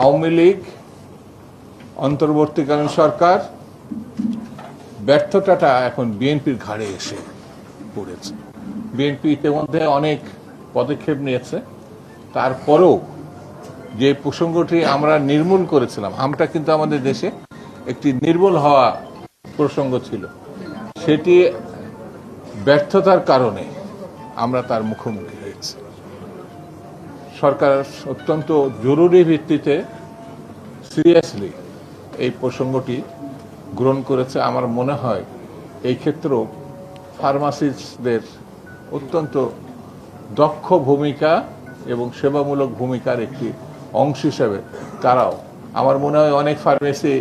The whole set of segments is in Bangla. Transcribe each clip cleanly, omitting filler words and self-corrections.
আওয়ামী লীগ, অন্তর্বর্তীকালীন সরকার ব্যর্থতাটা এখন বিএনপির ঘাড়ে এসে পড়েছে। বিএনপি ইতিমধ্যে অনেক পদক্ষেপ নিয়েছে, তারপরেও যে প্রসঙ্গটি আমরা নির্মূল করেছিলাম, আমরা কিন্তু আমাদের দেশে একটি নির্মূল হওয়া প্রসঙ্গ ছিল, সেটি ব্যর্থতার কারণে আমরা তার মুখোমুখি হয়েছি। সরকার অত্যন্ত জরুরি ভিত্তিতে সিরিয়াসলি এই প্রসঙ্গটি গ্রহণ করেছে। আমার মনে হয় এই ক্ষেত্রেও ফার্মাসিস্টদের অত্যন্ত দক্ষ ভূমিকা এবং সেবামূলক ভূমিকার একটি অংশ হিসাবে তারাও, আমার মনে হয় অনেক ফার্মেসি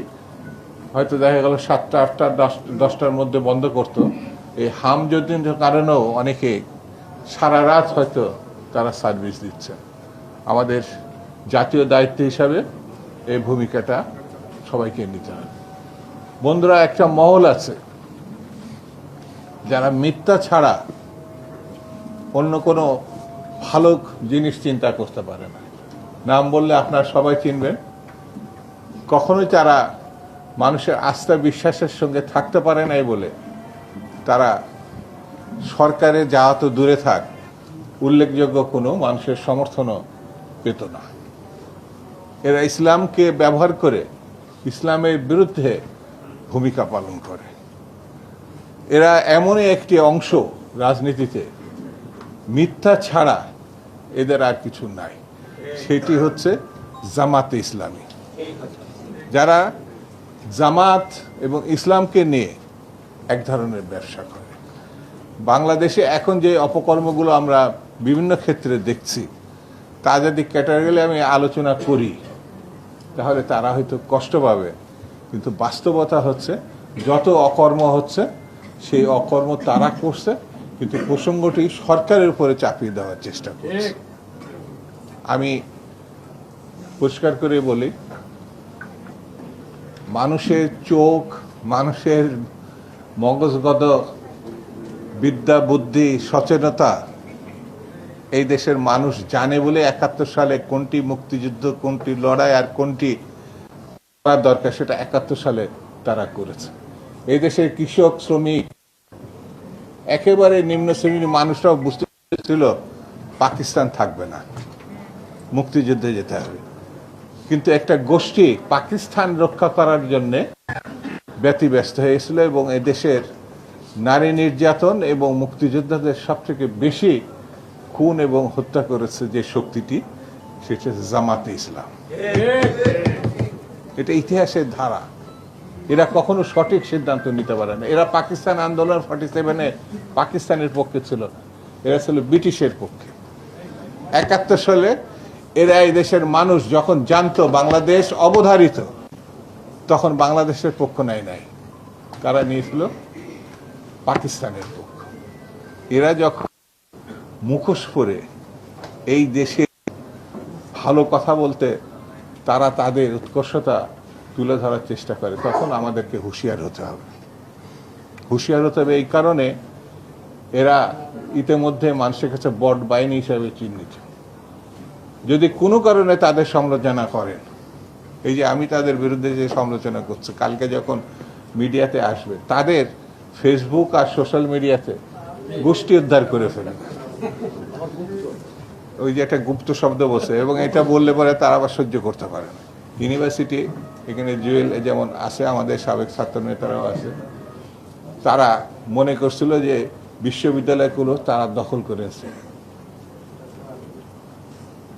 হয়তো দেখা গেল 7টা 8টা 10টার মধ্যে বন্ধ করত, এই হামজনের কারণেও অনেকে সারা রাত হয়তো তারা সার্ভিস দিচ্ছে। আমাদের জাতীয় দায়িত্ব হিসাবে এই ভূমিকাটা সবাইকে নিতে হবে। বন্ধুরা, একটা মহল আছে যারা মিথ্যা ছাড়া অন্য কোনো ভালো জিনিস চিন্তা করতে পারে না। নাম বললে আপনারা সবাই চিনবেন। কখনোই তারা মানুষের আস্থা বিশ্বাসের সঙ্গে থাকতে পারে নাই বলে তারা সরকারে যাওয়া তো দূরে থাক, উল্লেখযোগ্য কোনো মানুষের সমর্থনও পেত না। এরা ইসলামকে ব্যবহার করে ইসলামের বিরুদ্ধে ভূমিকা পালন করে। এরা এমনই একটি অংশ রাজনীতিতে, মিথ্যা ছাড়া এদের আর কিছু নাই, সেটি হচ্ছে জামাতে ইসলামী। যারা জামাত এবং ইসলামকে নিয়ে এক ধরনের ব্যবসা করে। বাংলাদেশে এখন যে অপকর্মগুলো আমরা বিভিন্ন ক্ষেত্রে দেখছি, তা যদি ক্যাটাগরি আমি আলোচনা করি তাহলে তারা হয়তো কষ্ট পাবে, কিন্তু বাস্তবতা হচ্ছে যত অকর্ম হচ্ছে সেই অকর্ম তারা করছে, কিন্তু প্রসঙ্গটি সরকারের উপরে চাপিয়ে দেওয়ার চেষ্টা করছে। আমি পরিষ্কার করে বলি, মানুষের চোখ, মানুষের মগজগত বিদ্যা, বুদ্ধি, সচেতনতা এই দেশের মানুষ জানে বলে 71 সালে কোনটি মুক্তিযুদ্ধ, কোনটি লড়াই আর কোনটি করার দরকার সেটা 71 সালে তারা করেছে। এই দেশের কৃষক, শ্রমিক, একেবারে নিম্ন শ্রেণীর মানুষরাও বুঝতে পেরেছিল পাকিস্তান থাকবে না, মুক্তিযুদ্ধে যেতে হবে। কিন্তু একটা গোষ্ঠী পাকিস্তান রক্ষা করার জন্য ব্যতিব্যস্ত হয়েছিল এবং এদেশের নারী নির্যাতন এবং মুক্তিযোদ্ধাদের সবথেকে বেশি খুন এবং হত্যা করেছে যে শক্তিটি, সেটা জামাতে ইসলাম। এটা ইতিহাসের ধারা। এরা কখনো সঠিক সিদ্ধান্ত নিতে পারে না। এরা পাকিস্তান আন্দোলন 47-এ পাকিস্তানের পক্ষে ছিল, এরা ছিল ব্রিটিশের পক্ষে। 71 সালে এরা এই দেশের মানুষ যখন জানতো বাংলাদেশ অবধারিত, তখন বাংলাদেশের পক্ষ নেয় নাই, তারা নিয়েছিল পাকিস্তানের পক্ষ। এরা যখন মুখোশ পরে এই দেশে ভালো কথা বলতে তারা তাদের উৎকর্ষতা তুলে ধরার চেষ্টা করে, তখন আমাদেরকে হুঁশিয়ার হতে হবে। হুঁশিয়ার হতে হবে এই কারণে, এরা ইতিমধ্যে মানুষের কাছে বট বাহিনী হিসাবে চিহ্নিত। যদি কোনো কারণে তাদের সমালোচনা করেন, এই যে আমি তাদের বিরুদ্ধে যে সমালোচনা করছি, কালকে যখন মিডিয়াতে আসবে তাদের ফেসবুক আর সোশ্যাল মিডিয়াতে গোষ্ঠী উদ্ধার করে ফেলে। ওই যে একটা গুপ্ত শব্দ বসে, এবং এটা বললে পরে তারা আবার সহ্য করতে পারে না। ইউনিভার্সিটি এখানে জুয়েল যেমন আছে, আমাদের সাবেক ছাত্র নেতারাও আছে, তারা মনে করছিল যে বিশ্ববিদ্যালয়গুলো তারা দখল করেছে।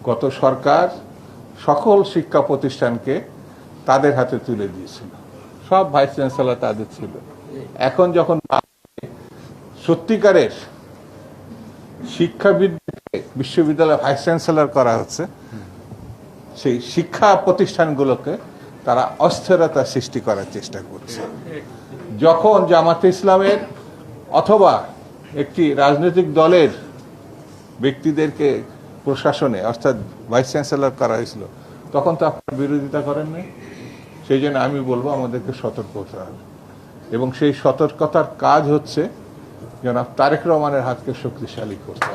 গত সরকার সকল শিক্ষা প্রতিষ্ঠানকে তাদের হাতে তুলে দিয়েছিল, সব ভাইস চ্যান্সেলর তাদের ছিল। এখন যখন সত্যিকারের শিক্ষাবিদকে বিশ্ববিদ্যালয় ভাইস চ্যান্সেলর করা হচ্ছে, সেই শিক্ষা প্রতিষ্ঠানগুলোকে তারা অস্থিরতা সৃষ্টি করার চেষ্টা করছে। যখন জামাতে ইসলামের অথবা একটি রাজনৈতিক দলের ব্যক্তিদেরকে প্রশাসনে অর্থাৎ ভাইস চ্যান্সেলর করা হয়েছিল, তখন তো আপনারা বিরোধিতা করেন নাই। সেই জন্য আমি বলবো আমাদেরকে সতর্ক হতে হবে, এবং সেই সতর্কতার কাজ হচ্ছে জনাব তারেক রহমানের হাতকে শক্তিশালী করতে।